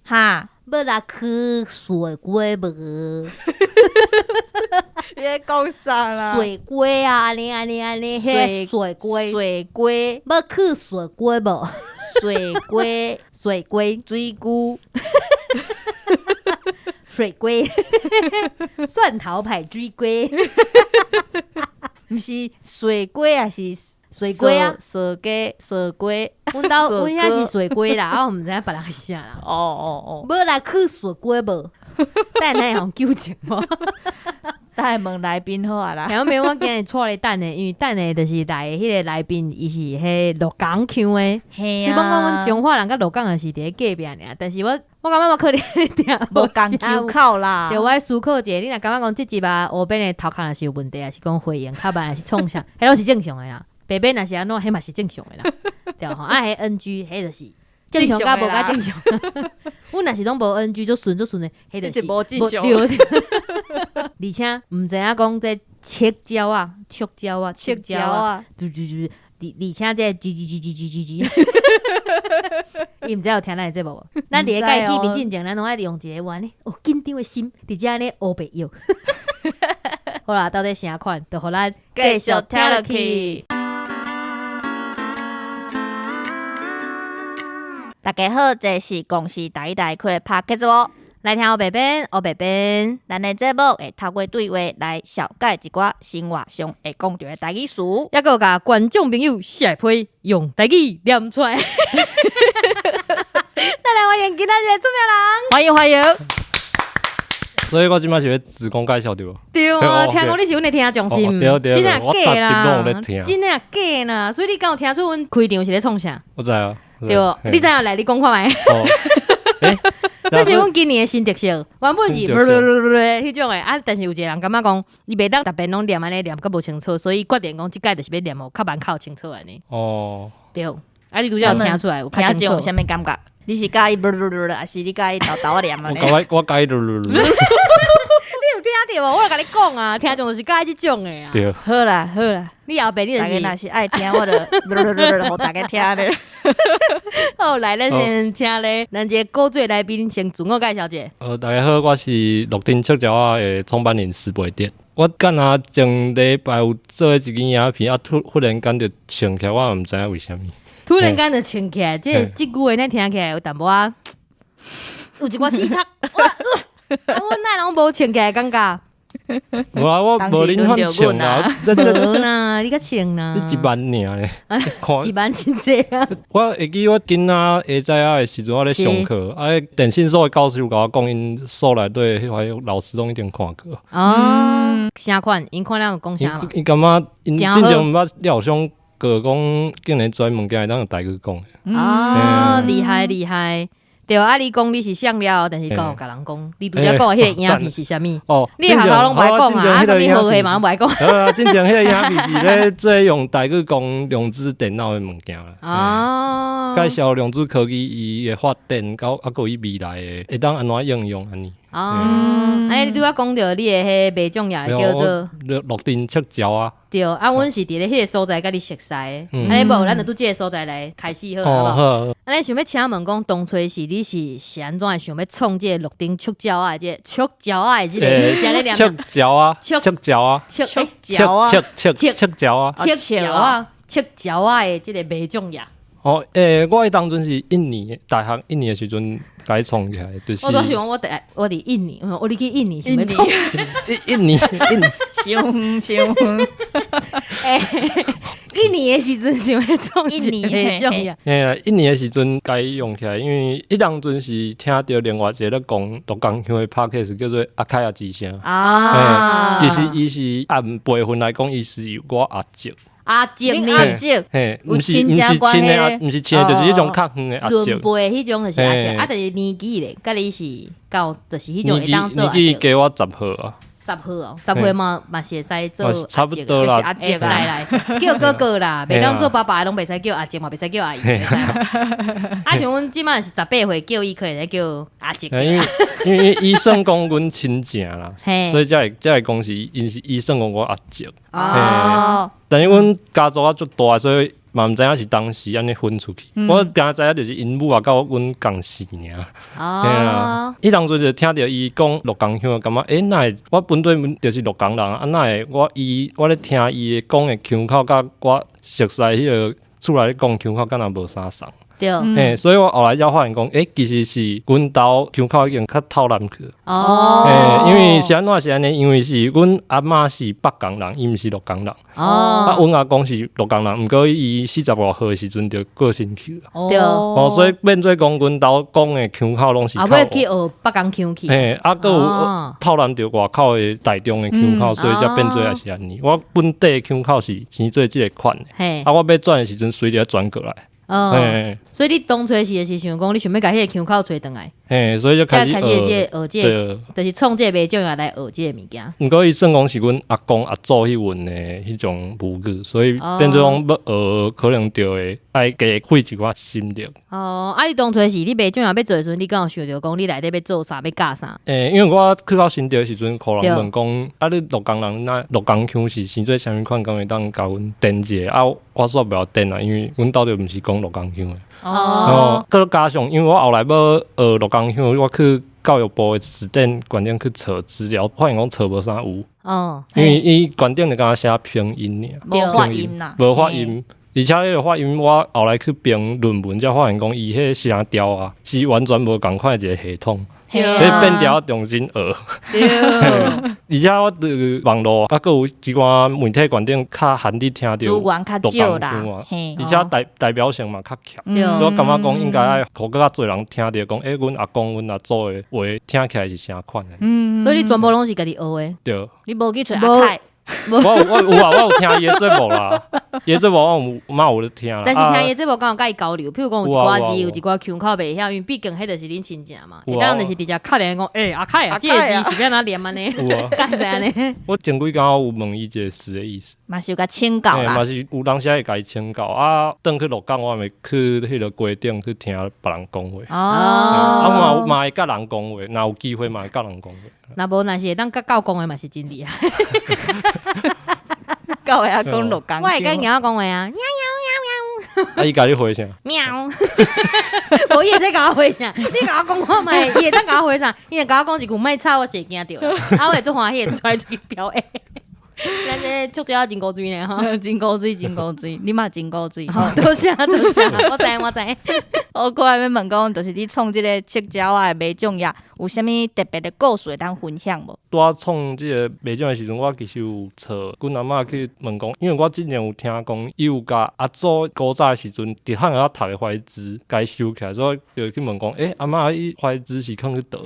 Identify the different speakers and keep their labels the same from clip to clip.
Speaker 1: 哈，
Speaker 2: 要来去水龟无？
Speaker 1: 你在讲啥啦？
Speaker 2: 水龟啊，安尼，迄水龟，
Speaker 1: 水龟，
Speaker 2: 要去水龟无？
Speaker 1: 水龟，
Speaker 2: 水龟，
Speaker 1: 水龟，
Speaker 2: 水龟，蒜头排水龟，
Speaker 1: 毋是水龟还是
Speaker 2: 水龟啊？
Speaker 1: 蛇龟，蛇龟。
Speaker 2: 阮遐是水龟啦，我毋知影别人是啥啦。
Speaker 1: 哦，
Speaker 2: 要来去水龟无？等下互纠正无？
Speaker 1: 等下问来宾好啊啦。
Speaker 2: 后面我今日带咧等诶，因为等诶就是来迄个来宾，伊是迄鹿港腔诶。
Speaker 1: 嘿
Speaker 2: 是讲阮中华人甲鹿港也是伫隔壁尔，但是我感觉我可能
Speaker 1: 无共腔口啦。
Speaker 2: 对，我爱思考者，你若感觉讲即集啊，后边诶头壳若是有问题，还是讲回应较慢，还是创啥，迄拢是正常诶啦。白白若是安怎，迄嘛是正常诶啦。对吼，啊，迄 NG， 迄就是正常甲无甲正常。阮若是拢无 NG，就顺诶，迄就是
Speaker 1: 无正常。
Speaker 2: 对。而且毋知影讲这切椒啊，而且这叽，伊毋知有听咱的节目无？咱伫个家己面进前，咱拢爱用一个话呢，紧张的心，伫遮呢乌白药。好啦，到底啥款，就互咱
Speaker 1: 继续听落去。大家好，这是公司第一台开 Podcast
Speaker 2: 来听黑白边，
Speaker 1: 咱的节目会透过对话来小解一寡生活上会讲到的台语词，
Speaker 2: 也个甲观众朋友写批用台语念出来。咱来欢迎今仔日的出名人，欢迎。
Speaker 3: 所以我即摆是要自我介绍对无？
Speaker 2: 对啊，听讲你是阮的聽眾是毋？
Speaker 3: 对，
Speaker 2: 真正假啦，
Speaker 3: 真正
Speaker 2: 假啦，所以你敢有聽出阮開場是咧創啥？
Speaker 3: 我知啊。
Speaker 2: 对，你知影來，你講看覓。這是阮今年的新特色，原本是迄種的啊，但是有一個人感覺講，伊袂當逐遍攏念安尼念較無清楚，所以決定講即屆就是要念較慢較清楚安尼。
Speaker 3: 哦，
Speaker 2: 對，啊，你拄則有聽出來有較清楚。
Speaker 1: 有啥物感覺？你是介意還是你介意豆豆念啊？
Speaker 3: 我介意
Speaker 2: 你有聽到無？我有甲你講啊，聽眾就是介意即種的啊。
Speaker 3: 對，
Speaker 1: 好啦，
Speaker 2: 你後邊你就是，
Speaker 1: 大家若是愛聽，我就互大家聽咧。
Speaker 2: 好，來，咱先請咧，咱一個古早來賓先自我介紹者。
Speaker 3: 大家好，我是樂天赤椒仔的創辦人施培德。我敢若前禮拜有做一支影片，啊，忽然間就唱起來，我毋知影為蝦米。
Speaker 2: 突然間就唱起來，這句話咱聽起來有淡薄仔，有一寡刺激。阮哪拢無唱起來感覺。
Speaker 3: 無啊，我無恁款唱啦，
Speaker 2: 無啦，你較唱啦。
Speaker 3: 你1萬爾咧
Speaker 2: ，1萬真濟啊！
Speaker 3: 我會記我囡仔下早仔的時陣，我咧上課，啊，電信所的教授甲我講，因所內底迄老師攏一定看過。
Speaker 2: 哦，啥款？因看了有講啥嘛？
Speaker 3: 因感覺因真正毋捌了想過講，竟然專物件會當用台語講。
Speaker 2: 哦，厲害！對啊，你講你是想了，但是敢有甲人講，你拄則講的迄個影片是啥物？
Speaker 3: 哦，
Speaker 2: 你學校攏袂講啊，啥物好戲嘛攏袂講。
Speaker 3: 啊，真正迄個影片是咧做用台語講量子電腦的物件啦。哦，介紹量子科技伊的發展，到啊個伊未來的會當安怎應用安尼。
Speaker 2: 哦，你拄仔講到你的迄賣醬也叫做
Speaker 3: 樂天赤椒啊。
Speaker 2: 對，啊，阮是佇咧迄個所在甲你熟悉的，安尼無，咱就拄即個所在來開始好，好無？安尼想要請問講，當初是你是安怎會想要創即個樂天赤椒啊？即個赤椒啊，即個是安尼念。赤椒啊，
Speaker 3: 赤椒啊，
Speaker 2: 赤
Speaker 3: 椒啊，赤椒啊，
Speaker 2: 赤椒啊的即個賣醬也。
Speaker 3: 哦，我當陣是大學印尼的時陣改創起來，就是。
Speaker 2: 我都想講我佇印尼，我入去印尼想要創。
Speaker 3: 印尼。
Speaker 1: 想。
Speaker 2: 印尼的時陣想要創印尼的種呀。
Speaker 3: 印尼的時陣改用起來，因為迄當陣是聽到另外一個咧講鹿港鄉的 podcast 叫做阿凱亞之聲。啊。其實伊是按輩分來講，伊是我阿叔。
Speaker 2: 阿叔呢？
Speaker 3: 嘿，毋是親的，毋是親的，就是迄種較遠的阿叔。
Speaker 2: 輪輩迄種就是阿叔，啊，但是年紀咧，甲你是到，就是迄種會當做阿叔。
Speaker 3: 年紀加我10歲啊。
Speaker 2: 10歲哦，10歲嘛是會使做阿叔，
Speaker 3: 差不多啦，
Speaker 2: 會使來叫哥哥啦，袂當做爸爸攏袂使叫阿叔嘛，袂使叫阿姨。啊，像阮即擺是18歲叫伊可以叫阿叔。
Speaker 3: 因為醫生講阮親情啦，所以才會講是因是醫生講我阿叔。哦。但是阮家族啊足大，所以嘛毋知影是当时安尼分出去，我刚知影就是因母啊，甲阮共事尔。
Speaker 2: 哦，
Speaker 3: 迄当阵就听着伊讲鹿港乡，感觉哪会我本地就是鹿港人啊，哪会我咧听伊讲的腔口，甲我熟悉迄个厝内咧讲腔口，敢若无啥相。
Speaker 2: 对，
Speaker 3: 所以我后来才发现讲，其实是阮兜腔口已经较透南去。
Speaker 2: 哦，
Speaker 3: 因为是安怎是安尼？因为是阮阿嬷是北港人，伊毋是鹿港人。
Speaker 2: 哦，
Speaker 3: 阮阿公是鹿港人，毋过伊40外岁的时阵就过身去了。
Speaker 2: 对，
Speaker 3: 所以变做讲阮兜讲的腔口拢是靠。
Speaker 2: 尾去学北港腔去。
Speaker 3: 搁有透南着外口的台中的腔口，所以才变做也是安尼。我本地的腔口是生做即个款的，我要转的时阵随着转过来。
Speaker 2: 所以你当初时是想讲，你想要甲迄个腔口找转来，
Speaker 3: 所以就开始
Speaker 2: 学这个，就是创这个袂种啊来学这个物件。
Speaker 3: 毋过伊算讲是阮阿公阿祖迄阵的迄种母语，所以变做讲要学，可能就会爱加费一寡心力。
Speaker 2: 你当初是你袂种啊要做的时阵，你敢有想着讲你内底要做啥，要教啥？
Speaker 3: 因为我去到新竹的时阵，可能问讲，你鹿港人那鹿港腔是生做啥物款，敢会当甲阮电者啊？我煞袂晓电啊，因为阮兜就毋是讲鹿港腔的。佮加上，因为我后来要学鹿港腔，我去教育部的指定馆长去查资料，发现讲查无啥有。因为伊馆长就敢写拼音尔，
Speaker 1: 无发音啦，
Speaker 3: 无发音。而且迄个发音，我后来去评论文，才发现讲伊迄个声调啊，是完全无共款一个系统。迄变调重新学，而且我伫网络啊，佮有一寡媒体观点较罕你听到
Speaker 1: 资源较少啦，
Speaker 3: 而且代表性嘛较强，所以我感觉讲应该爱互更较侪人听到讲，阮阿公、阮阿祖的话听起来是啥款的。
Speaker 2: 所以你全部拢是家己学的。
Speaker 3: 对，
Speaker 1: 你无去找阿凯。
Speaker 3: 我有听伊的节目啦，伊的节目我有咧听啦。
Speaker 2: 但是听伊的节目敢有甲伊交流，譬如讲有一寡字，有一寡腔口袂晓，因为毕竟迄就是恁亲戚嘛。伊当就是直接敲电话讲，阿凯啊，这个字是要哪念安尼？干啥安尼？
Speaker 3: 我前几工有问伊一个诗的意思，
Speaker 1: 嘛是有甲请教啦，
Speaker 3: 嘛是有当时会甲伊请教啊。转去鹿港，我咪去迄个街顶去听别人讲话。嘛会甲人讲话，若有机会嘛会甲人讲话。
Speaker 2: 若无是会当甲狗讲话嘛是真厉害。
Speaker 1: 狗会晓讲鹿港腔，
Speaker 2: 我会甲猫讲话啊，喵
Speaker 3: 啊，伊甲你回啥？
Speaker 2: 喵。无伊会使甲我回啥？你甲我讲我嘛，伊会当甲我回啥？伊会甲我讲一句莫吵，我是会惊着。我会做欢喜，拽出去表演。咱这足少真古锥呢吼，
Speaker 1: 真古锥，你嘛真古锥。
Speaker 2: 多谢，我知。
Speaker 1: 我过来要问讲，就是你创即个赤椒啊卖种业，有啥物特别的故事会当分享无？
Speaker 3: 我创即个卖种的时阵，我其实有找阮阿嬷去问讲，因为我之前有听讲，伊有甲阿祖古早的时阵，伫汉遐读的花枝，甲伊收起来，所以就去问讲，阿嬷伊花枝是放去倒？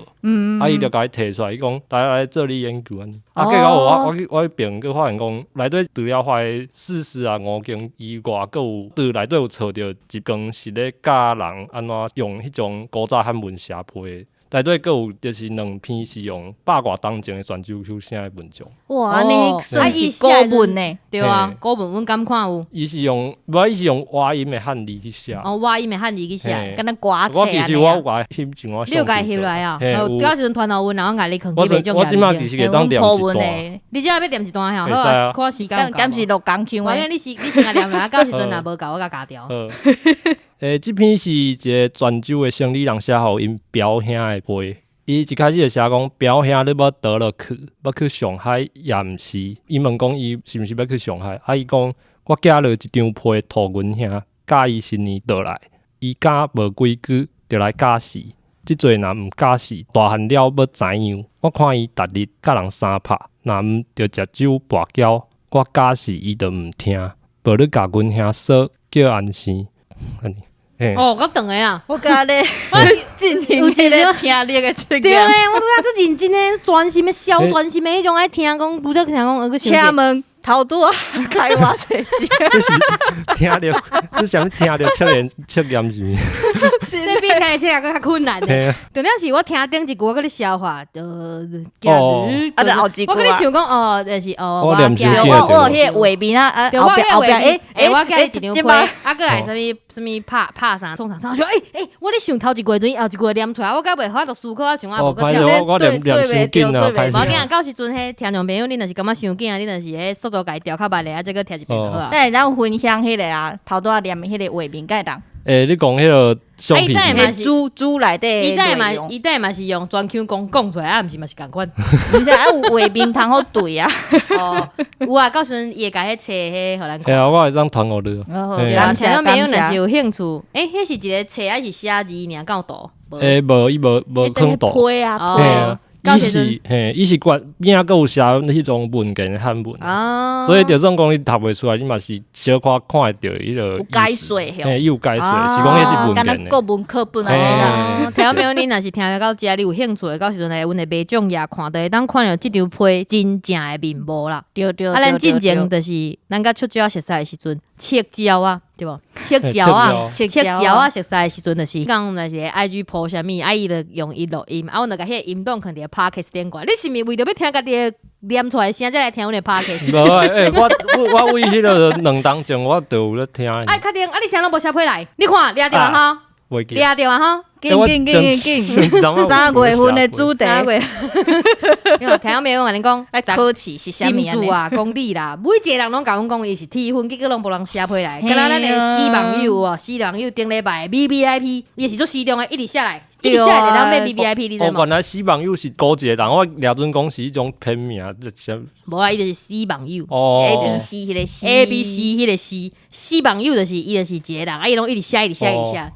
Speaker 3: 伊就甲伊摕出来，伊讲来做你研究安尼。结果我去评，佮发现讲内底除了花40啊5间以外，佮有对内底有找着一间是咧教人安怎用迄种古早汉文写批。内底佫有就是2篇是用百外当前的泉州腔写的文章。
Speaker 1: 哇，你算是古文呢？
Speaker 2: 对啊，古文阮敢看有。
Speaker 3: 伊是用话音的汉字去写。
Speaker 2: 话音的汉字去写，
Speaker 1: 敢若歌册
Speaker 3: 我其实我有甲翕一寡。
Speaker 2: 你有甲伊翕来啊？有时阵传头文，然后甲你放去卖种
Speaker 3: 我即马其实会当念一段。
Speaker 2: 你即马要念一段吼，好看时间。
Speaker 1: 敢是鹿港腔
Speaker 2: 诶？你先甲念来，到时阵若无够，我甲加调。
Speaker 3: 这篇是一个泉州的生理人写互因表兄的批。伊一开始就写讲表兄你要倒落去，要去上海也毋是。伊问讲伊是毋是要去上海？伊讲我寄了一张批托阮兄，假伊新年倒来，伊假无规矩，就来假死。即做若毋假死，大汉了要怎样？我看伊逐日甲人相拍，若毋就食酒跋筊。我假死伊就毋听，无你甲阮兄说叫安生。
Speaker 2: 我长个啦，
Speaker 1: 我甲咧，进行有一个听你个这个。
Speaker 2: 对咧，我拄仔最认真诶，专心诶，小专心诶，迄种爱听讲，拄则听讲，
Speaker 1: 请问头拄啊，开我册子。
Speaker 3: 这是听着，这啥物听着测验是？
Speaker 2: 这比听册也较困难诶。重点是我听顶一句，我甲你消化，就后一句，我甲你想讲，就是
Speaker 3: 我
Speaker 1: 有迄个画面啊，
Speaker 2: 后壁，我甲你一张批，过来什么拍啥，创啥，说我咧想头一句后一句念出来，我甲袂法度思考，我想无个
Speaker 3: 我念伤紧啊，
Speaker 2: 无要紧，到时阵迄听众朋友，恁若是感觉伤紧啊，恁若是速度都家调较慢咧，再个听一遍就好啊。
Speaker 1: 但咱分享迄个啊，头拄仔念迄个画面盖当，
Speaker 3: 你讲迄个橡皮
Speaker 2: 嘛
Speaker 3: 筋，
Speaker 1: 迄猪内底
Speaker 2: 伊等嘛是用专 Q 讲出来，啊，毋是嘛是共款。
Speaker 1: 而且有画面通好对啊。
Speaker 2: 哦，有啊，到时阵伊会甲迄册迄互咱看。
Speaker 3: 啊，我会当传互你。
Speaker 2: 对啊，听众朋友若是有兴趣，迄是一个册还是写字尔，敢有图？
Speaker 3: 无，伊无坑度。
Speaker 1: 批啊
Speaker 3: 嘿啊，伊是关边仔有写迄种文件的汉文，所以就算讲你读袂出来，你嘛是小可看会到迄个
Speaker 1: 有解说
Speaker 3: 伊有解说，是讲迄是文件的。
Speaker 1: 敢若国文课本安尼啦。
Speaker 2: 听众朋友，你若是听到遮，你有兴趣的，到时阵来阮的卖种野看，就会当看到即张批真正的面貌啦。
Speaker 1: 对。
Speaker 2: 啊，咱进前就是咱甲出招熟悉的时阵，切椒啊，对无？切椒啊，熟悉的时阵就是讲那些 IG 播啥物，伊就用伊录音，阮就甲迄个音档放伫 Podcast 顶挂。你是毋是为着要听家己念出来的声，才来听阮的 Podcast？
Speaker 3: 无，我为迄个2当前我就有咧听。
Speaker 2: 确定？你啥拢无写批来？你看掠着啊哈？掠着啊哈？
Speaker 1: 紧！3月份的主题
Speaker 2: ，3月。因为听朋友安尼讲，
Speaker 1: 考试是啥物
Speaker 2: 心主啊，公理啦，每一个人拢甲阮讲伊是铁粉，结果拢无人写批来。敢若咱的死网友哦，死网友顶礼拜 VVIP， 伊是做时中的，一直写来，就当买 VVIP， 你知无？
Speaker 3: 原来死网友是高一个人，我掠准讲是迄种片名，
Speaker 2: 无啊，伊就是死网友。
Speaker 1: ABC 迄个
Speaker 2: ABC 迄个死网友就是伊就是一个人，伊拢一直写。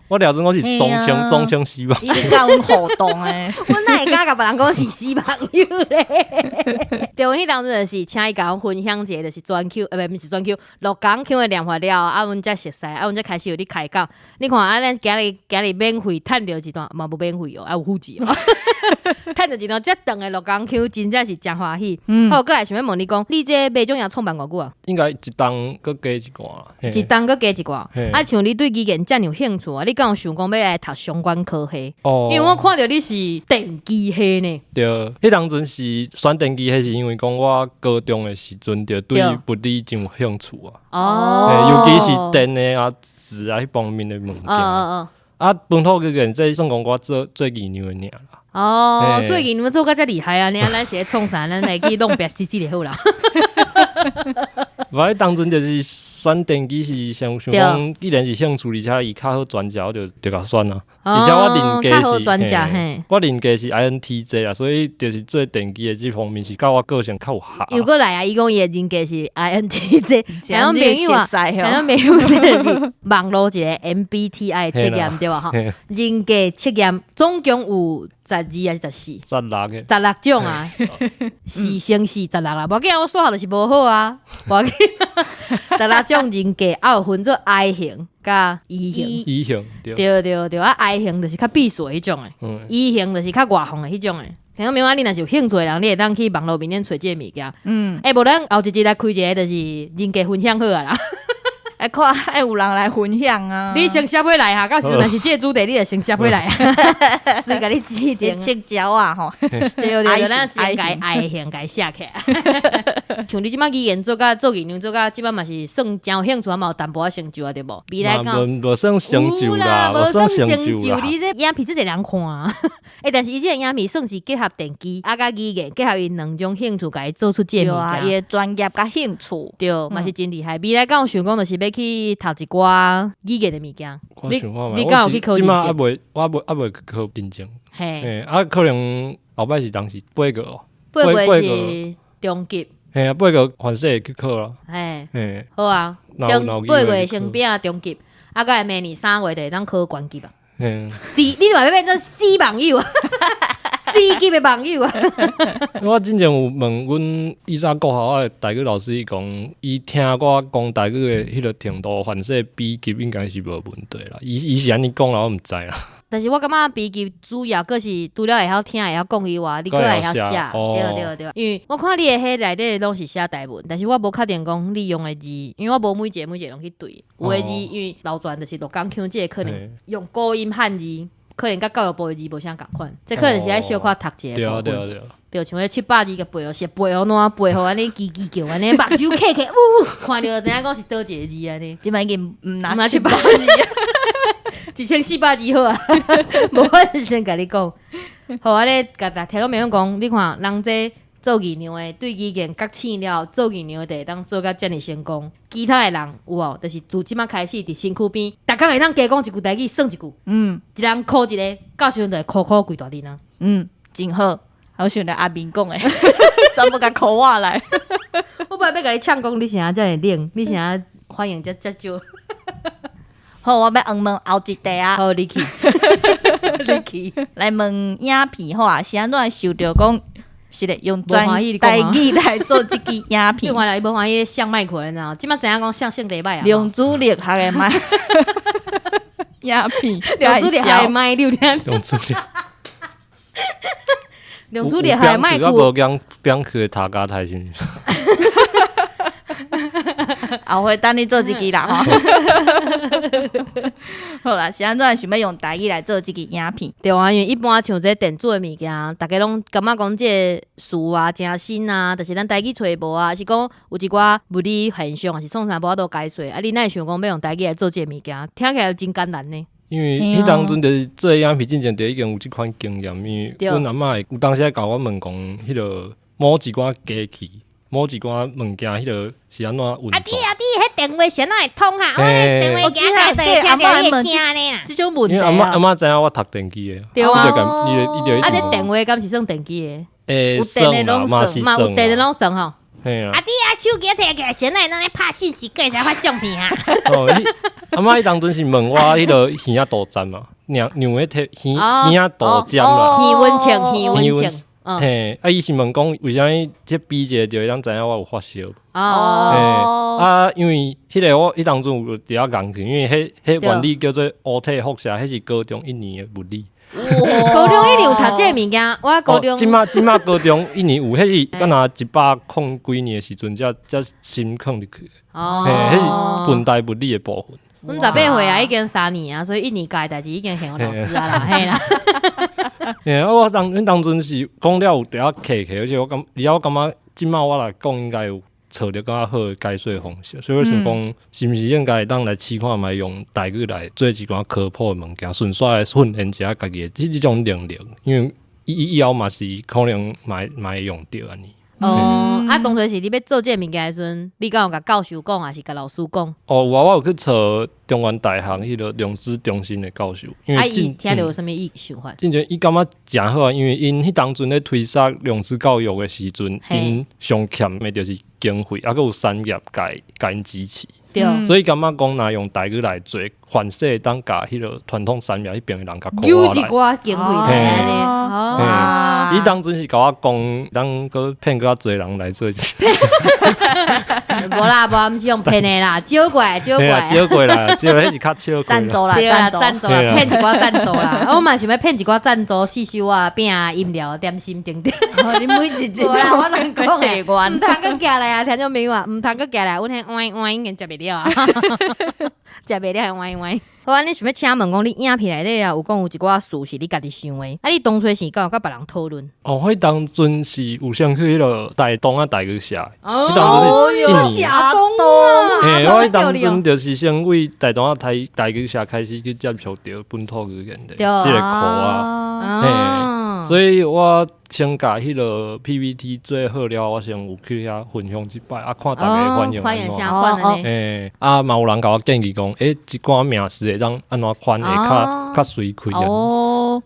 Speaker 3: 我掠准讲是中枪死网。
Speaker 1: 伊是甲阮互动诶，
Speaker 2: 阮哪会敢甲别人讲是死网友咧？对，阮迄当阵就是请伊甲阮分享一个，就是专 Q， 毋是专 Q， 录讲 Q 的念法了，啊，阮才熟悉，啊，阮才开始有咧开讲。你看啊，咱今日免费趁着一段，嘛无免费哦，啊有付钱哦，趁着一段遮长的录讲 Q， 真正是真欢喜。好，过来想要问你讲，你这卖种也创办偌久啊？
Speaker 3: 应该一档搁加一寡，
Speaker 2: 一档搁加一寡。啊，像你对语言遮尔有兴趣啊，你敢有想讲要来读相关科系？因为我看到你是电机系呢。
Speaker 3: 对，迄当阵是选电机系，是因为讲我高中的时阵就对物理真有兴趣啊。尤其是电的啊、字啊迄方面的物件。啊，本土语言这算讲我做技术的尔啦。
Speaker 2: 做技术做甲遮厉害啊！咱是创啥？咱来去弄别死就好啦。
Speaker 3: 我当阵就是选电机是想讲，既然是兴趣，而且伊较好专家，就甲选啊。而且我邻家是，我邻家是 INTJ 啊，所以就是做电机的这方面是甲我个性较有合。
Speaker 2: 又过来啊，伊讲伊的邻家是 INTJ， 听众朋友啊，听众朋友真是网络一个 MBTI 测验对吧？哈，人格测验总共有12还是14？16种啊，4乘4 16啦。无要紧，我数学就是无好啊，无要紧。16种人格，啊有分做 I 型甲 E 型。
Speaker 3: E 型
Speaker 2: 对啊 ，I 型就是较避暑迄种诶，E 型就是较外放诶迄种诶。听讲明仔你若是有兴趣诶人，你会当去网络面顶找这物件。无咱后一集来开一个，就是人格分享好啊啦。
Speaker 1: 看有人来分享啊！
Speaker 2: 你先写批来哈，到时若是这主题，你就先写批来，随甲你指定。
Speaker 1: 切椒啊吼！
Speaker 2: 对，咱先改爱型改写起来。像你即摆语言做研究做到即摆嘛是算真有兴趣啊，嘛有淡薄仔成就啊，对无？未来讲
Speaker 3: 无算成就啦，无算成就啦。
Speaker 2: 你这影片真侪人看，但是伊这个影片算是结合电机啊甲语言，结合因2种兴趣，甲伊做出这物件。
Speaker 1: 伊专业甲兴趣，
Speaker 2: 对，嘛是真厉害。未来讲有想讲就是要去读一寡语言的物件。你敢有去考认证？
Speaker 3: 我未去考认证。可能后摆是当时8个哦。
Speaker 2: 8个是中级。
Speaker 3: 8个反正会去考啦。
Speaker 2: 好啊，先8月先拼中级，啊，甲明年3月就会当考关级吧。你话要变做死网友啊？4级的网友啊！
Speaker 3: 我之前有问阮以前国校的台语老师，伊讲伊听我讲台语的迄个程度，反正 B 级应该是无问题啦。伊是安尼讲啦，我毋知啦。
Speaker 2: 但是我感觉 B 级主要佫是除了会晓听会晓讲以外，你佫会晓写，对。因为我看你的迄内底拢是写台文，但是我无确定讲你用的字，因为我无每一个拢去对。有的字因为老传就是录讲 Q 这可能用古音汉字。可能甲教育部的字无啥共款，这可能是爱小可读一个部分。对，像迄700字个背哦，是背好哪背好安尼叽叽叫安尼，目睭开开，看着知影讲是倒一个字安尼。
Speaker 1: 即摆已经毋拿
Speaker 2: 700字，1400字好啊。无我先甲你讲，好安尼，甲听众朋友讲，你看人这做伎俩的对语言觉醒了，做伎俩的会当做甲遮尔成功。其他的人有哦，就是自即马开始伫身躯边，逐工会当加讲一句台语，算一句，一人考一个，到时阵就会考几大阵啊。
Speaker 1: 真好。我想着阿明讲诶，全部甲考我来。
Speaker 2: 我本来要甲你呛讲，你啥遮尔冷，你啥欢迎遮少。
Speaker 1: 好，我要问后一题啊。
Speaker 2: 好，你去，你去。
Speaker 1: 来问影片好啊，是安怎受着讲是咧用专
Speaker 2: 无欢喜你讲
Speaker 1: 台
Speaker 2: 啊
Speaker 1: 语来做即支影
Speaker 2: 你
Speaker 1: 片？
Speaker 2: 原来伊无欢喜像麦克，你知道？即马知影讲像性地歹啊？
Speaker 1: 量子力学诶麦影片，
Speaker 2: 量子力学的麦，你有听？
Speaker 3: 用出力。
Speaker 2: 量子力学的麦
Speaker 3: 我无
Speaker 2: 克，
Speaker 3: 讲表去塔加台是毋是？
Speaker 1: 后回等你做一支啦吼。好啦，是安怎想要用台语来做即支影片？
Speaker 2: 对啊，因为一般像这电子的物件，大家拢感觉讲这个词啊、真新啊，但是咱台语揣无啊，是讲有一寡物理现象，还是创啥无法度解说。啊，你哪会想讲要用台语来做这个物件？听起来真简单呢。
Speaker 3: 因为迄当阵就是做影片之前就已经有即款经验，因为阮阿嬷有当时甲我问讲，迄个某一寡机器、某一寡物件，迄个是安怎运作？
Speaker 2: 迄电话先哪会通哈？
Speaker 3: 我咧电
Speaker 1: 话行开就听到你的声
Speaker 2: 呢啦。
Speaker 1: 即种问题
Speaker 3: 因为阿嬷知影我读电机的，
Speaker 2: 对啊
Speaker 3: 伊就
Speaker 2: 啊，这电话敢是算电机的？
Speaker 1: 有电的拢
Speaker 3: 嘛是
Speaker 2: 嘛有电的拢算吼。
Speaker 3: 嘿啦。
Speaker 2: 手机摕起来，先来咱拍信息，过才发相片哈。
Speaker 3: 阿嬷伊当阵是问我迄个耳仔大针嘛，让迄摕耳仔大针啦。
Speaker 2: 耳温枪，耳温枪。
Speaker 3: 嘿，伊是问讲为啥物这比者就会当知影我有发烧？因为迄个我迄当阵有伫遐研究，因为迄原理叫做乌体辐射，迄是高中1年的物理。
Speaker 2: 高中一年有读这个物件，我高中。
Speaker 3: 即马高中1年有，迄是敢若100几年的时阵才新放入去。迄是近代物理的部分。
Speaker 2: 阮18岁啊，已经3年啊，所以1年教的代志已经向老师啊啦，嘿啦。
Speaker 3: 我当阵是讲了有伫遐客，而且我感觉即马我来讲应该有找着更较好的解说方式，所以我想讲，是毋是应该当来试看卖用台语来做一寡科普的物件，顺续来训练一下家己的即种能力，因为以后嘛是可能嘛会用到安尼。
Speaker 2: 当初是你要做这个物件的时阵，你敢有甲教授讲，还是甲老师讲？
Speaker 3: 我有去找中原大学迄个量子中心的教授，因为
Speaker 2: 伊听到有啥物想法？
Speaker 3: 真正伊感觉诚好啊，因为因迄当阵咧推销量子教育的时阵，因上欠的就是经费，还佫有产业甲因支持。所以感觉讲，若用台语来做，反射当甲迄个传统产业迄边的人甲考
Speaker 2: 有
Speaker 3: 下来。
Speaker 2: 一寡经费来呢。
Speaker 3: 伊当阵是甲我讲，当佫骗佫较侪人来做。
Speaker 2: 无啦，毋是用骗的啦，招过来。
Speaker 3: 招过来，迄是较少。
Speaker 1: 赞助啦，
Speaker 2: 赞助啦，骗一寡赞助啦。我嘛想要骗一寡赞助，四收啊、饼啊、饮料、点心等等。
Speaker 1: 你每一集
Speaker 2: 啦，我人讲
Speaker 1: 会员，
Speaker 2: 毋通佫寄来啊，听众朋友啊，毋通佫寄来，阮迄歪已经食袂了啊，食袂了还歪。好啊，你想要请问讲，你影片内底啊，有讲有一寡事是你家己想的，啊，你当初是敢有甲别人讨论？
Speaker 3: 迄当阵是有先去迄个台东啊台语社，
Speaker 2: 迄
Speaker 3: 当阵是1年。
Speaker 2: 阿东
Speaker 3: 我迄当阵就是先为台东啊台语社开始去接触到本土语言的即个课啊，所以我先甲迄个 PPT 做好了，我先有去遐分享一摆，啊，看大家反应
Speaker 2: 反应
Speaker 3: 安怎。
Speaker 2: 啥款的
Speaker 3: 呢？嘛有人甲我建议讲，一寡名词会当安怎款会较随开啊。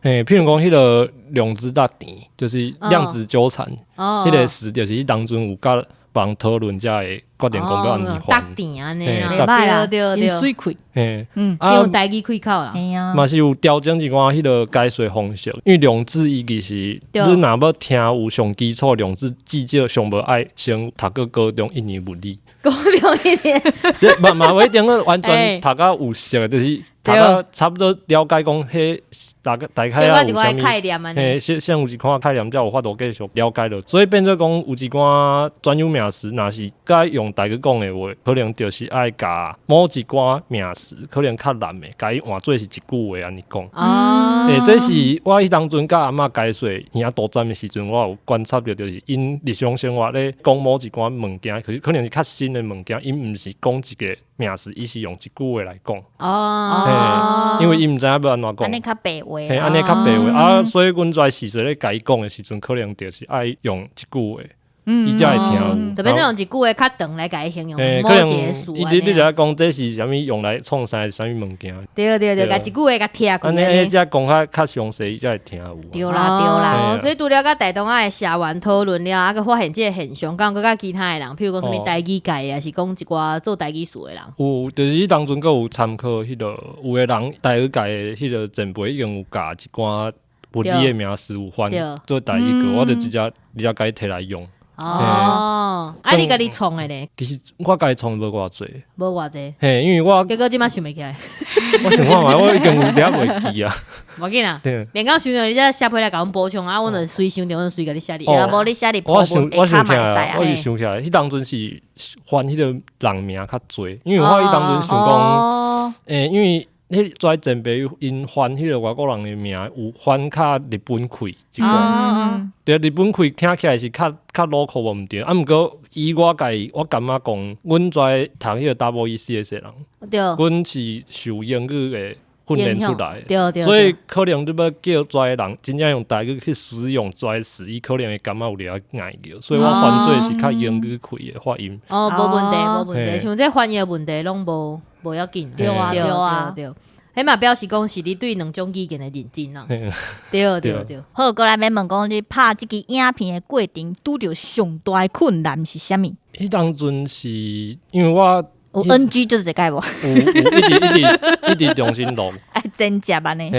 Speaker 3: 譬如讲迄个量子大电，就是量子纠缠，迄个词就是伊当阵有甲别人讨论，才会决定讲要安怎
Speaker 2: 搭
Speaker 3: 翻。
Speaker 2: 电安尼
Speaker 1: 啦，
Speaker 2: 对，
Speaker 1: 水开，
Speaker 2: 只有台语开口啦。
Speaker 3: 嘛是有调整一寡迄个解说方式，因为量子伊其实你若要听有上基础量子，至少上无爱先读过高中1年物理。
Speaker 2: 高中1年，
Speaker 3: 嘛不一定完全读到有熟，就是读到差不多了解讲迄大概啊有啥物
Speaker 2: 概念安尼。
Speaker 3: 先有一款概念，才有法度继续了解了。所以变做讲有一寡专有名词，若是该用用台语讲的话，可能就是爱甲某一寡名词，可能较难的，甲伊换做是一句话安尼讲。
Speaker 2: 哦，
Speaker 3: 这是我迄当阵甲阿嬷解说耳朵站的时阵，我有观察到，就是因日常生活咧讲某一寡物件，可能是较新的物件，因毋是讲一个名词，伊是用一句话来讲。
Speaker 2: 哦，
Speaker 3: 因为伊毋知影要安怎讲。
Speaker 1: 安尼较白话，
Speaker 3: 安尼较白话啊，所以阮在时阵咧甲伊讲的时阵，可能就是爱用一句话。伊才会听有，
Speaker 2: 特别那种一句话较长来甲伊形容某
Speaker 3: 可能
Speaker 2: 一个事
Speaker 3: 你就要讲这是啥物用来创啥是啥物物件。
Speaker 2: 对，甲一句话甲贴过。
Speaker 3: 安尼才讲较详细，伊才会听有。
Speaker 1: 对啦。
Speaker 2: 所以除了甲大东仔的社员讨论了，啊，佮发现这个现象，敢佮甲其他的人，譬如讲什么台语界的，是讲一寡做台语事的人。
Speaker 3: 有，就是迄当阵佫有参考迄个有个人台语界的迄个前辈已经有教一寡物理的名词有翻做台语个，我就直接甲伊摕来用。
Speaker 2: 哦，你家己创的咧？
Speaker 3: 其实我家己创无偌济，
Speaker 2: 无偌济。
Speaker 3: 嘿，因为我
Speaker 2: 结果即摆想袂起来。
Speaker 3: 我想看嘛，我已经有点袂记啊。
Speaker 2: 无要紧啊，连讲想到你这写批来甲阮补充啊，阮就随想着，阮随甲你写哩。
Speaker 1: 无你写哩，
Speaker 3: 我想起
Speaker 1: 来，
Speaker 3: 我是想起来，迄当阵是翻迄个人名较侪，因为我迄当阵想讲，因为。迄遮前辈因翻迄个外国人的名，有翻较日本气一寡，对，日本气听起来是较local 无毋对，啊，毋过以我感觉讲，阮遮读迄个 WECS 的人，阮是受英语的训练出来的，所以可能你要叫遮的人真正用台语去使用遮的词，伊可能会感觉有了解着，所以我翻做是较英语气的发音。
Speaker 2: 哦，无问题，像这翻译的问题拢无要紧。
Speaker 1: 对，
Speaker 2: 迄嘛表示讲是你对两种语言的认真啦。对。
Speaker 1: 好，过来要问讲你拍即支影片的过程，拄着上大的困难是啥物？
Speaker 3: 迄当阵是因为我
Speaker 1: 有 NG 就是这个无？
Speaker 3: 一直重新录。
Speaker 1: 真接安尼。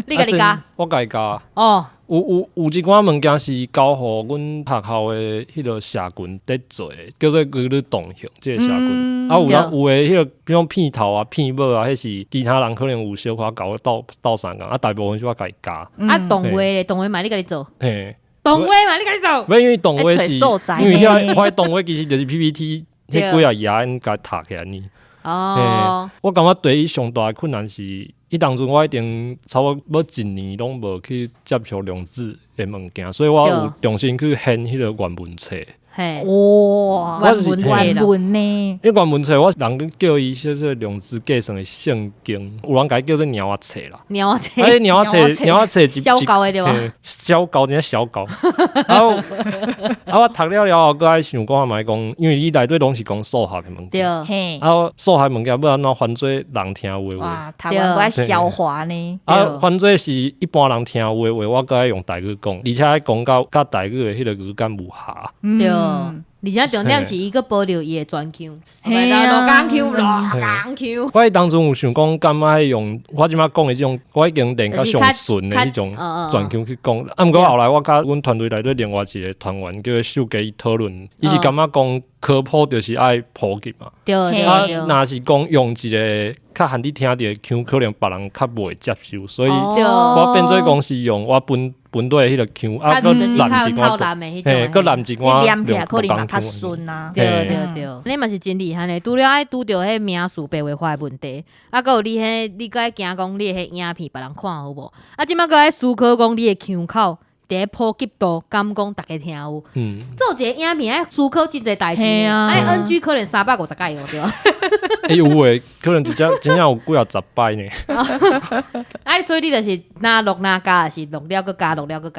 Speaker 2: 你家己教？
Speaker 3: 我家己教。
Speaker 2: 哦。
Speaker 3: 有一寡物件是交互阮学校的迄个社群在做的，叫做规律动向即个社群。有的迄个，比如片头啊、片尾啊，迄是其他人可能有小可教我斗相共，大部分是我家己教。
Speaker 2: 动画咧，动画嘛你家己做。动画嘛你家己做。
Speaker 3: 因为动画是，因为遐动画其实就是 PPT， 迄几啊页甲读起来呢。我感觉对伊上大的困难是，迄当阵我一定差不多要1年拢无去接触量子的物件，所以我有重新去掀迄个原文册。
Speaker 1: 哇，原文呢？
Speaker 3: 迄原文册我人叫伊说说量子计算的圣经，有人甲伊叫做鸟仔册啦。
Speaker 2: 鸟仔册，
Speaker 3: 鸟仔册
Speaker 2: 小狗的对吧？
Speaker 3: 小狗，真小狗。我读了后，搁爱想讲嘛讲，因为伊内底拢是讲数学的物件。对。数学物件要安怎翻做人听有的话？
Speaker 1: 哇，台湾爱消化呢。
Speaker 3: 翻做是一般人听有的话，我搁爱用台语讲，而且爱讲到甲台语的迄个语感无合。
Speaker 2: 对。而且重点是伊个保留伊的专腔，罗岗腔。
Speaker 3: 我当阵有想讲，敢爱用我即摆讲的这种，我已经练到上顺的迄种专腔去讲。毋过后来我甲阮团队内底另外一个团员叫秀基讨论，伊是感觉讲科普就是爱普及嘛。
Speaker 2: 对。
Speaker 3: 若是讲用一个较罕你听到的腔，可能别人较袂接受，所以我变做讲是用我本地迄个腔，
Speaker 2: 佮蓝一寡，
Speaker 3: 佮蓝一寡，
Speaker 1: 念起来可能嘛较顺啊。
Speaker 2: 对，你嘛是真厉害嘞！除了爱拄着迄名词白话化的问题，佮有你你佮爱惊讲你迄影片别人看好无？即摆佮爱思考讲你的腔口。伫咧普及度，敢讲大家听有？做一个影片爱思考真侪代志，NG 可能350届哦，对吧？
Speaker 3: 有诶，可能真正有几啊10摆呢。
Speaker 2: 所以你就是哪录哪加，还是录了佮加，录了佮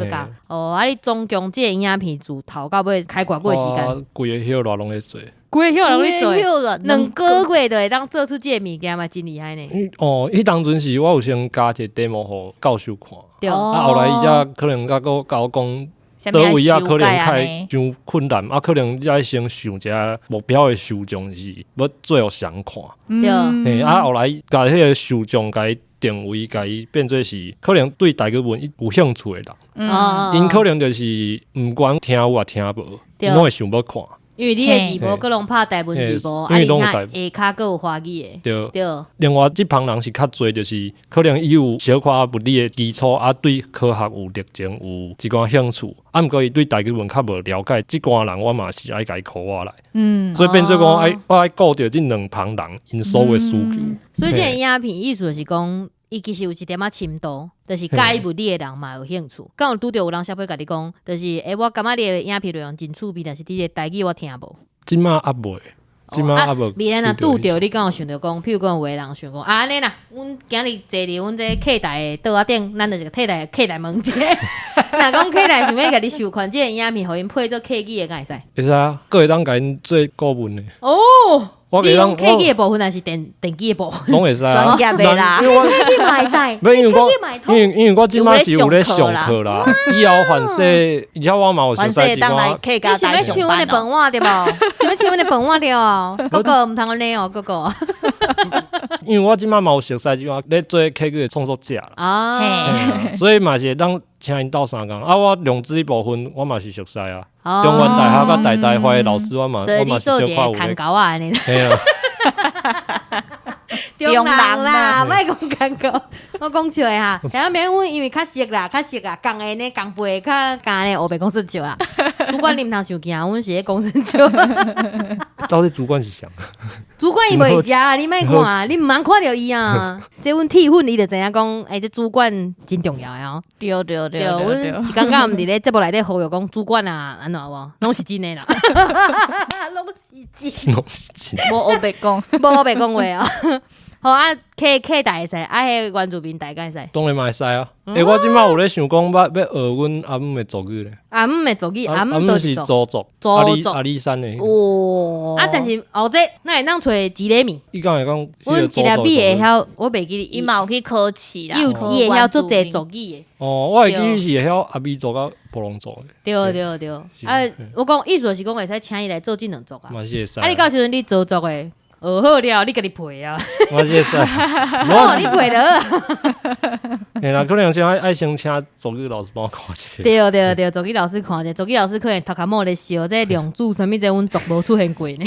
Speaker 2: 加。你总共这个影片自头到尾开偌久的时间？
Speaker 3: 规个休热拢在做。
Speaker 2: 规个休热拢在做，2个月就会当做出这个物件嘛，真厉害呢。
Speaker 3: 迄当阵是我有先加一个 demo 互教授看，后来伊才可能甲我讲，倒位可能太伤困难，可能才先想一下目标的受众是要最后谁看。后来甲迄个受众甲伊定位，甲伊变做是可能对台语文有兴趣的人，因可能就是毋管听有啊听无，拢会想要看。
Speaker 2: 因为你的字幕各拢拍台文字幕，而且下骹各有华语的。对。
Speaker 3: 另外，这帮人是较侪，就是可能伊有小可物理的基础，对科学有热情，有一寡兴趣。毋过伊对台语文较无了解，这寡人我嘛是爱甲伊考我来。所以变做讲，我爱顾着这两旁人因所有的需求。
Speaker 2: 所以这个影片意思就是讲，伊其实有一点仔深度，就是介物理的人嘛有兴趣。敢有拄着有人小朋甲你讲，就是我感觉你的影片内容真趣味，但是你的台语我听无。
Speaker 3: 即马还袂。
Speaker 2: 未然若拄着，你敢有想着讲，譬如讲有个人想讲安尼啦，阮今日坐伫阮这客台的桌仔顶，咱就是个客台问者。若讲客台想要甲你授权这个影片，互因配做客语的，敢会使？
Speaker 3: 会使啊，佫会当甲因做顾问的。
Speaker 2: 哦。你用客机的部分还是电机的部分？
Speaker 3: 拢会使啊，
Speaker 1: 专业的啦。
Speaker 4: 客机嘛会使，
Speaker 3: 因为我即马是有咧上课啦，以后反正而且我嘛有熟悉一寡。
Speaker 2: 你想要抢阮的饭碗对无？想要抢阮的饭碗对哦？哥哥毋通安尼哦，哥哥。
Speaker 3: 因为我即马嘛有熟悉一寡咧做客机的创作者啦，所以嘛是会当请因斗相共。我量子部分我嘛是熟悉啊。中原大学甲台华的老师，我嘛是小可有咧。
Speaker 2: 狗啊，尼。
Speaker 3: 嘿啊。
Speaker 2: 中人啦，莫讲干狗，我讲笑的哈。然后免阮因为较熟啦，共的呢，共辈较干呢，黑白讲算笑啦。主管你毋通伤惊，阮是咧讲算笑。
Speaker 3: 到底主管是啥？
Speaker 2: 主管伊袂食啊，你莫看，你毋通看着伊啊。这阮铁粉伊就知影讲，这主管真重要哦。
Speaker 1: 对，
Speaker 2: 阮一刚刚毋伫咧节目内底呼吁讲，主管啊，安怎无？拢是真的啦。
Speaker 4: 拢是真，
Speaker 1: 无黑白讲，
Speaker 2: 无黑白讲话哦。好啊，客台会使，迄原住民台敢会使？
Speaker 3: 当然嘛会使啊。我即摆有咧想讲，要学阮阿姆的族语咧。
Speaker 2: 阿姆的族语，阿姆
Speaker 3: 是祖族，阿里山的。
Speaker 2: 但是后这那会当找吉雷米。
Speaker 3: 伊敢会讲？
Speaker 2: 阮吉雷米会晓，我袂记
Speaker 1: 伊嘛有去考试啦。
Speaker 2: 伊会晓做这族语的。
Speaker 3: 我会记是会晓阿美族甲布隆族的。
Speaker 2: 对。我讲意思是讲会使请伊来做这两族啊。
Speaker 3: 嘛是会使。
Speaker 2: 你到时阵你做族的。学好了，你家己配啊！
Speaker 3: 我是会使，
Speaker 2: 你配的。
Speaker 3: 嘿啦，可能先爱先请族语老师帮我看一下。
Speaker 2: 对，族语老师看者，族语老师可能头壳摸咧笑，这两组什么这阮族无出现过呢。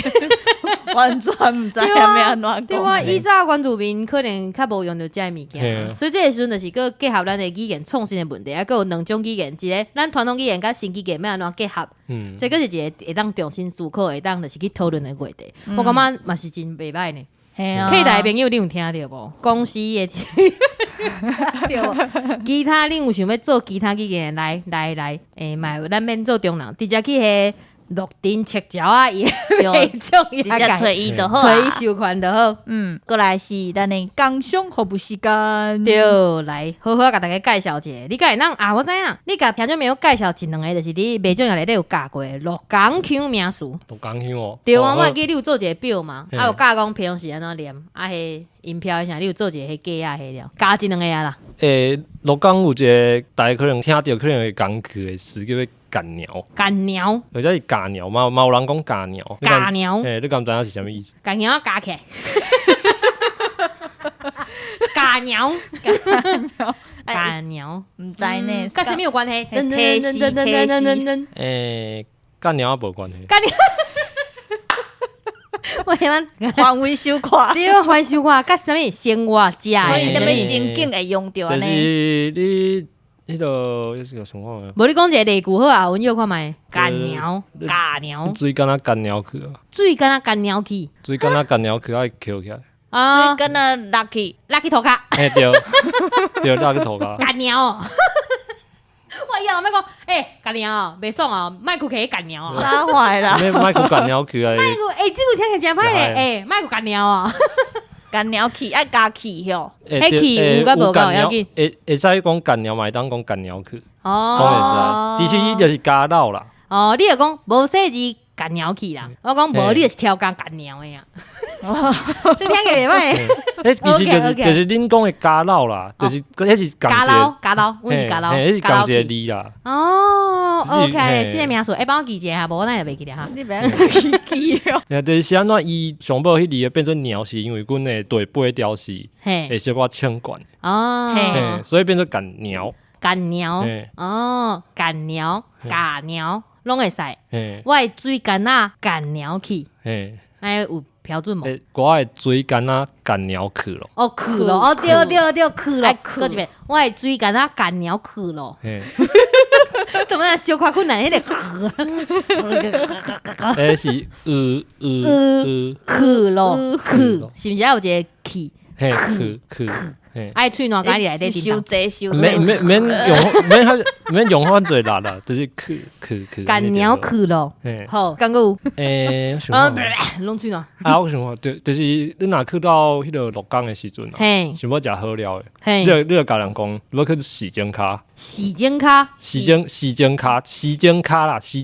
Speaker 1: 完全毋知影要安怎讲。
Speaker 2: 对啊，以早原住民可能较无用到这物件，所以这个时阵就是个结合咱的语言创新的问题，还有两种语言，一个咱传统语言甲新语言要安怎结合，这个是一个会当重新思考，会当就是去讨论的话题。我感觉嘛是真袂歹呢。客台朋友你有听到无？公司的对，其他你有想要做其他语言来，嘛咱免做中人，直接去迄。录音切胶啊，伊迄种
Speaker 1: 直接找伊就好，
Speaker 2: 找伊授权就好。
Speaker 1: 过来是咱的工商服务时间。
Speaker 2: 对，来好好甲大家介绍一下。你敢会当啊？我知影，你甲听众朋友介绍一两个，就是你袂种内底有教过鹿港腔名词。
Speaker 3: 鹿港腔哦。
Speaker 2: 对啊，我会记你有做一个表嘛，有教讲平常时安怎念，迄音标啥，你有做一个迄记啊迄了，加一两个啊啦。
Speaker 3: 鹿港有一个大家可能听到可能会讲起的词叫做干鸟，或者是假鸟嘛，有人讲假鸟。
Speaker 2: 假鸟，
Speaker 3: 你敢知影是啥物意思？
Speaker 2: 假鸟加起来，假鸟，
Speaker 1: 唔知呢，
Speaker 2: 甲啥物有关系？
Speaker 3: 干鸟也无关系。
Speaker 2: 我希望
Speaker 1: 换位小看，
Speaker 2: 你换小看，甲啥物生活食的？
Speaker 1: 关于啥物情景会用到呢？
Speaker 3: 就是你。迄个是个情况啊！
Speaker 2: 无你讲一个例句好啊，阮约看觅干鸟，
Speaker 3: 水敢若干鸟去啊！
Speaker 2: 水敢若干鸟去，
Speaker 3: 水敢若干鸟去，爱捡起来。
Speaker 1: 水敢若落去
Speaker 2: 涂骹。
Speaker 3: 对，落去涂骹。
Speaker 2: 干鸟。我以后要讲，干鸟哦，袂爽哦，莫去摕干鸟哦。
Speaker 1: 啥坏啦？
Speaker 3: 莫去干鸟去啊！
Speaker 2: 莫去，这句听起来真歹咧，莫去干鸟哦。
Speaker 1: 干鸟去爱加去吼，
Speaker 2: 迄去有甲无够要紧。
Speaker 3: 会使讲干鸟，嘛会当讲干鸟去。哦，其实伊就是加老啦。
Speaker 2: 哦，你就讲无细字干鸟去啦，我讲无你就是挑工干鸟的呀。这听起来袂歹。
Speaker 3: 其实就是恁讲的加老啦，就是迄是
Speaker 2: 加老，阮是加老，
Speaker 3: 迄是共一个字啦。
Speaker 2: 哦 ，OK，新的名词，帮我记一下，无咱就袂记得哈。
Speaker 1: 你别记哦。
Speaker 3: 就是安怎伊上尾迄字变做鸟，是因为阮的对八条是会小可唱管。所以变做干鸟。
Speaker 2: 干鸟，干鸟，假鸟。拢会使。
Speaker 3: 嘿，
Speaker 2: 我的水干啊干鸟去，
Speaker 3: 嘿，
Speaker 2: 哎有标准无？
Speaker 3: 我的水干啊干鸟去咯，
Speaker 2: 哦去咯，哦对对对去咯
Speaker 1: 爱，去
Speaker 2: 搁一遍，我的水干啊干鸟去咯。
Speaker 3: 嘿，
Speaker 2: 怎么小可困难迄个
Speaker 3: 是
Speaker 2: 去咯去
Speaker 3: 咯，
Speaker 2: 是毋是还有一个去？
Speaker 3: 嘿去，嘿。
Speaker 2: 爱喙暖咖喱内底叮当，
Speaker 1: 收济收
Speaker 3: 免
Speaker 1: 济，
Speaker 3: 免用翻侪力啦，就是去。
Speaker 2: 干鸟去咯。
Speaker 3: 嘿，
Speaker 2: 好，刚有
Speaker 3: 我想看
Speaker 2: 拢喙暖，
Speaker 3: 我想看，就是你若去到迄个鹿港的时阵啊，
Speaker 2: 嘿
Speaker 3: 想要食好料的，
Speaker 2: 嘿
Speaker 3: 你，就甲人讲，要去洗剪卡，
Speaker 2: 洗剪卡，
Speaker 3: 洗剪卡啦，
Speaker 2: 洗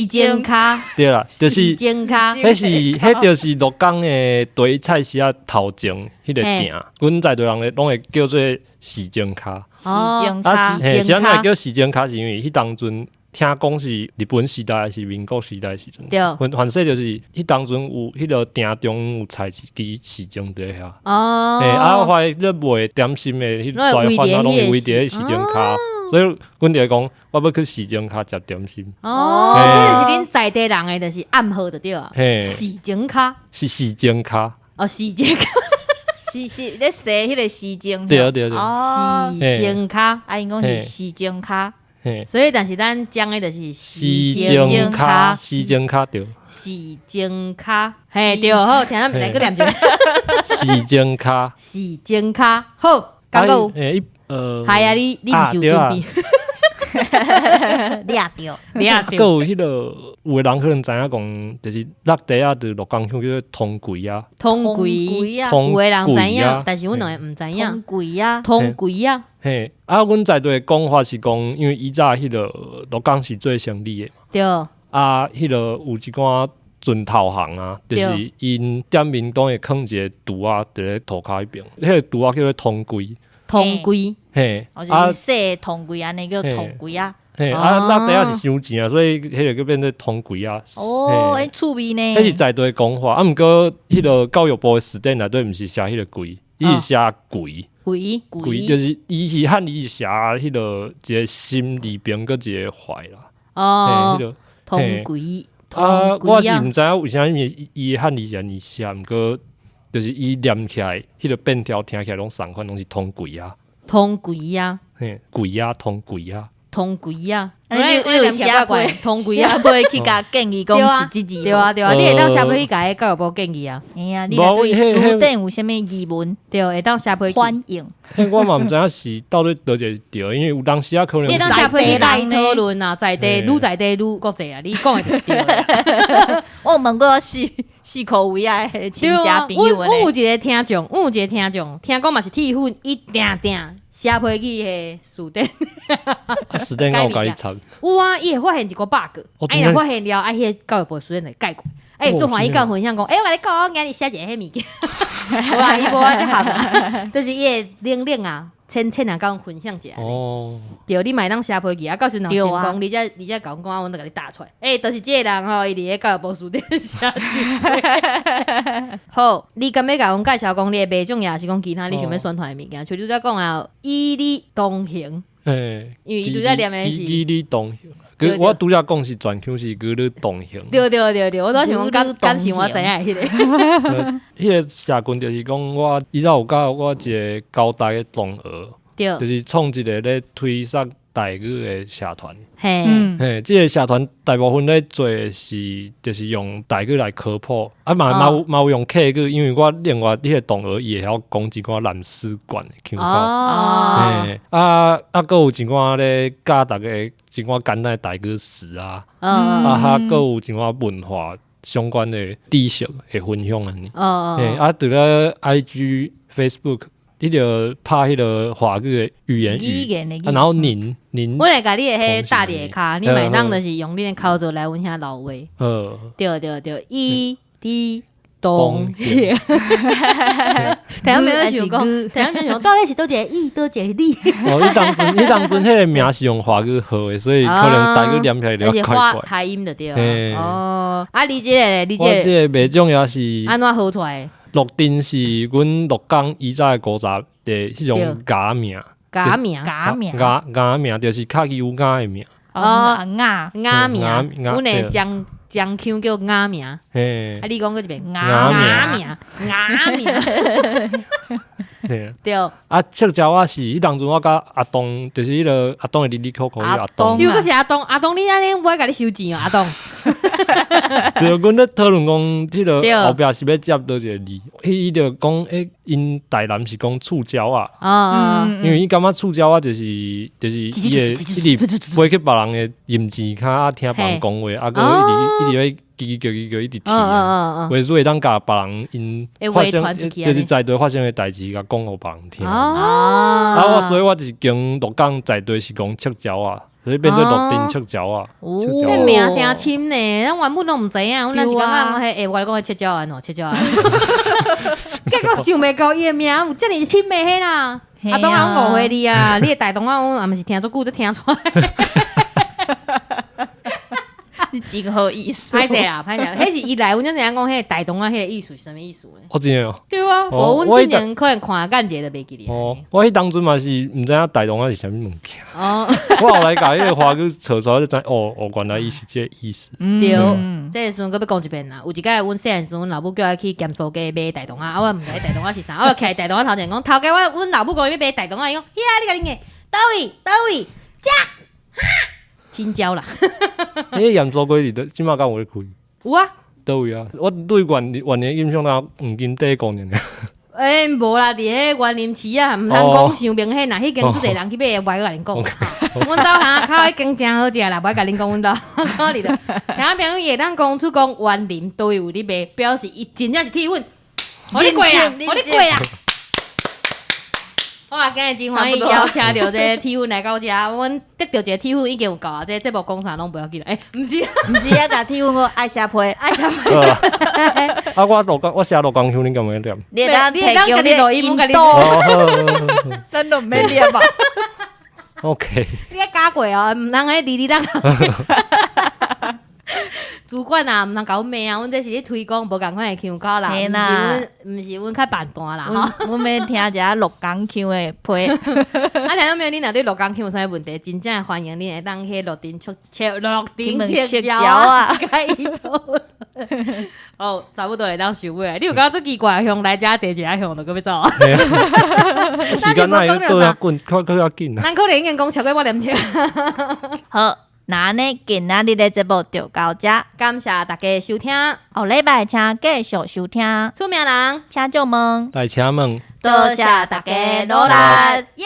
Speaker 2: 剪卡，
Speaker 3: 对啦，就是
Speaker 2: 洗剪卡，
Speaker 3: 迄就是鹿港的对菜市啊头前迄个店，阮在地人咧拢会叫做洗剪卡。
Speaker 1: 洗剪
Speaker 3: 啊，
Speaker 1: 卡，
Speaker 3: 嘿，是安
Speaker 2: 剪卡
Speaker 3: 怎叫洗剪卡？是因为迄当阵听讲是日本时代还是民国时代的时阵，
Speaker 2: 对
Speaker 3: 反正就是迄当阵有迄个店中有菜一支洗剪伫遐。
Speaker 2: 哦，
Speaker 3: 嘿，我发现咧卖点心的迄
Speaker 2: 拢会
Speaker 3: 跩饭啊，拢
Speaker 2: 围
Speaker 3: 会围伫洗剪卡，所以阮就讲，我要去洗剪卡食点心。
Speaker 2: 哦，
Speaker 3: 嘿
Speaker 2: 所以就是恁在地人的，就是暗号就对啊，
Speaker 3: 嘿，
Speaker 2: 洗剪卡，
Speaker 3: 是洗剪卡，
Speaker 2: 哦，洗剪卡，
Speaker 1: 是咧洗迄个洗剪，
Speaker 3: 对对，
Speaker 1: 哦，
Speaker 2: 洗剪卡，
Speaker 1: 啊，因讲是洗剪卡，
Speaker 3: 嘿，
Speaker 2: 所以但是咱讲的就是
Speaker 3: 洗
Speaker 2: 剪
Speaker 3: 剪卡，洗剪卡对，
Speaker 2: 洗剪卡，嘿对，好，听咱来个念一个
Speaker 3: 洗剪卡，
Speaker 2: 洗剪卡，好，刚有，
Speaker 3: 诶，
Speaker 2: 系啊，你毋是有准备，
Speaker 1: 掠着，
Speaker 2: 你啊
Speaker 3: 还有迄个有的人可能知影讲，就是落地啊，就是鹿港乡叫做通柜啊，
Speaker 2: 通柜，
Speaker 1: 啊，
Speaker 3: 通
Speaker 2: 有的人知影
Speaker 3: 柜啊，
Speaker 2: 但是阮两个毋知影
Speaker 1: 通，柜啊，
Speaker 2: 通柜啊，
Speaker 3: 嘿，啊，阮在地的讲法是讲，因为以早迄个鹿港是最胜利的嘛，
Speaker 2: 对，
Speaker 3: 啊，迄个有一寡船头行啊，就是因店面当会放一个柱啊，伫咧涂骹迄边，迄个柱啊叫做通柜，
Speaker 2: 通柜，
Speaker 3: 嘿，
Speaker 1: 哦，就是洗通柜安尼叫通柜啊，
Speaker 3: 嘿，
Speaker 2: 哦
Speaker 3: 啊，落地啊是伤钱啊，所以迄个叫变做通柜啊，
Speaker 1: 哦，
Speaker 3: 嘿
Speaker 1: 迄趣味呢，
Speaker 3: 迄是在地的讲法，啊，毋过迄个教育部的词典内底毋是写迄个柜，伊是写柜。
Speaker 2: 柜，
Speaker 3: 鬼就是伊是汉字写迄个一个心里边个一个怀啦，
Speaker 2: 哦
Speaker 3: 嘿，迄个
Speaker 2: 通柜，
Speaker 3: 啊，
Speaker 2: 通柜啊
Speaker 3: 我是毋，知影为啥伊汉字是安尼写，毋过就是伊念起来迄个变调听起来拢同款，拢是通鬼啊，
Speaker 2: 通柜啊，
Speaker 3: 嘿，鬼啊，通鬼啊，
Speaker 2: 通柜啊，
Speaker 1: 你有
Speaker 2: 念起来怪怪
Speaker 1: 写
Speaker 2: 通柜啊，
Speaker 1: 会去甲建议讲是即字，
Speaker 2: 对啊对啊，你会当写批去甲迄教育部建议啊，
Speaker 1: 哎呀，你若对书顶有啥物疑问，
Speaker 2: 对，会当写批去。
Speaker 1: 欢迎，
Speaker 3: 嘿，我嘛毋知影是到底倒一个对，因为有当时啊可能
Speaker 2: 你
Speaker 3: 是
Speaker 2: 当下批去
Speaker 1: 在地
Speaker 2: 来讨论啊，在地
Speaker 3: 嘿
Speaker 2: 愈在地愈国际啊，你讲的就是对的。
Speaker 1: 我有问过四口位啊的亲
Speaker 2: 对啊，
Speaker 1: 家朋友咧，
Speaker 2: 阮有一个听众，听讲嘛是铁粉，伊定写批去迄书店。
Speaker 3: 啊，时间我有甲你插，
Speaker 2: 有啊，伊会发现一个 bug，
Speaker 3: 哦
Speaker 2: 啊，伊若发现了，啊，迄个教育部的书店就改过。做欢喜甲分享讲，我甲你讲，我今日写一个迄物件，无啦，伊无啊，这项啊，就是伊会冷啊，浅啊，甲阮分享一下。
Speaker 3: 哦，
Speaker 2: 对，你嘛会当写批去啊，到时阵若成
Speaker 1: 对啊
Speaker 2: 功，你才甲阮讲，阮就甲你打出来。就是即个人吼，伊伫咧教育部书店写。好，你敢要甲阮介绍讲你的卖种也是讲其他你想要宣传的物件，像你在讲啊，以你同行，
Speaker 3: 嘿，
Speaker 2: 因为伊拄则念的是。
Speaker 3: 以你同行，
Speaker 2: 对对
Speaker 3: 我拄则讲是全腔是以你同行。
Speaker 2: 对，我都想讲感情我知影迄个。
Speaker 3: 迄个社群就是讲，我以前有甲我一个高台的同学，
Speaker 2: 对，
Speaker 3: 就是创一个咧推广台语的社团。
Speaker 2: 嘿，
Speaker 3: 嘿，即个社团大部分咧做的是，就是用台语来科普，啊嘛有用客语，因为我另外迄个同学伊会晓讲一寡南师馆的腔口。
Speaker 2: 哦，
Speaker 3: 嘿，搁有一寡咧教大家一寡简单的台语词啊，搁有一寡文化相关的知识的分享安尼。嘿，除了 IG、Facebook， 你着拍迄个华语的语言
Speaker 1: 的
Speaker 3: 然后您，
Speaker 2: 我来甲你的迄大列卡，你买当就是用你的口做来阮遐老话。对，以你同行。听没有想讲，到底是多一个伊，多一个你？
Speaker 3: 伊当阵迄个名是用华语号的，所以可能台语念起来
Speaker 2: 而且发
Speaker 3: 就较怪怪。
Speaker 2: 台音的对。
Speaker 3: 嘿
Speaker 2: 哦，啊，你这个咧，你
Speaker 3: 我
Speaker 2: 这个
Speaker 3: 这个卖种也是
Speaker 2: 安怎好出来？
Speaker 3: 录定是阮鹿港以早的古早的迄种假名，
Speaker 2: 假名，
Speaker 1: 假名，
Speaker 3: 假名就是较有假的名。
Speaker 1: 啊，
Speaker 2: 雅名，
Speaker 3: 雅
Speaker 2: 阮的江腔叫雅名，
Speaker 3: 嘿
Speaker 2: 啊，，你讲个一遍，
Speaker 1: 雅
Speaker 2: 名，雅名，
Speaker 3: 对。
Speaker 2: 对。
Speaker 3: 啊，赤椒啊是迄当阵我甲阿东，就是迄个阿东的哩哩扣扣，阿东
Speaker 2: 你。有个是阿东，阿东你安尼我甲你收钱哦，阿东。
Speaker 3: 对，阮咧讨论讲，迄
Speaker 2: 对
Speaker 3: 个后壁是要接倒一个字，伊就讲，因台南是讲触礁啊，
Speaker 2: 哦，
Speaker 3: 因为伊感觉触礁啊就是伊会一直飞去别人的任钱卡啊，听别人讲话，啊，个一直会叽叽叫一直听，为所以当甲别人因发生，就是在地发生的代志，甲讲互别人听。啊，所以我就是经鹿港在地是讲赤礁啊。所以变做鹿丁赤椒啊，
Speaker 2: 这名真深呢，咱原本都毋知影，阮是感觉迄我讲的赤椒安喏，赤椒啊，结果想袂到伊的名有遮尔深的迄啦。阿东啊，我误会你啊，你的大东啊，我也毋是听足久才听出来。
Speaker 1: 你真好意思。
Speaker 2: 歹势啦，歹势，迄是伊来，阮才知影讲迄个大东啊，迄个意思是啥物意思呢？
Speaker 3: 我真诶哦。
Speaker 2: 对啊，无阮之前可能看间节都袂记哩。
Speaker 3: 哦，我迄当阵嘛是毋知影大东啊是啥物物件。
Speaker 2: 哦，
Speaker 3: 我后来甲迄个华语找出来，才知原来伊是这个意思。
Speaker 2: 对，这个时阵搁要讲一遍啦。有一摆阮细汉时阵，阮老母叫我去咸酥鸡买大东啊，我毋知大东啊是啥，我就徛大东啊头前讲，头家阮老母讲要买大东啊，伊讲，呀，你甲恁个倒位，遮，哈，青椒啦。
Speaker 3: 迄盐酥鸡伫即马敢有咧开？
Speaker 2: 有啊。
Speaker 3: 倒位啊！我对原年印象当黄金第一公年。
Speaker 2: 无啦，伫迄园林市啊，毋通讲伤明显啦。迄间足侪人去买，我甲恁讲。阮兜巷口迄间真好食啦，我甲恁讲，阮兜看你的。听朋友也当讲出讲园林都有咧卖，表示伊真正是替阮，互你过啦，互你过啦。我今日真欢喜邀请到这个铁粉来到遮，阮得到一个铁粉已经有够啊！这节目讲啥拢不要紧啦。毋是，
Speaker 1: 毋是啊，甲铁粉我爱写批，
Speaker 2: 爱写批。
Speaker 3: 啊，我写鹿港乡，恁敢会念？
Speaker 1: 你当
Speaker 2: 家己录音，我甲你
Speaker 3: 录。
Speaker 1: 咱都免念吧。
Speaker 3: OK。
Speaker 2: 你爱加过哦，毋通迄哩哩啦。主管啊，毋通甲阮骂啊！阮这是咧推广无共款的腔口啦，毋是阮较办单啦。
Speaker 1: 阮要听一下鹿港腔的批。
Speaker 2: 啊，听到没有？恁若对鹿港腔有啥问题，真正欢迎恁会当去鹿丁赤椒啊，解讨。哦，差不多会当收尾。你有感觉足奇怪，向来遮坐一下，向就搁要走啊？
Speaker 3: 时间哪会过较紧啊？
Speaker 2: 咱可能已经讲超过我2点。
Speaker 1: 好。那呢，今仔日的节目就到这，
Speaker 2: 感谢大家收听，
Speaker 1: 下礼拜请继续收听。
Speaker 2: 出名人，
Speaker 1: 请就问，
Speaker 3: 来请问，
Speaker 1: 多谢大家努力，
Speaker 2: 耶！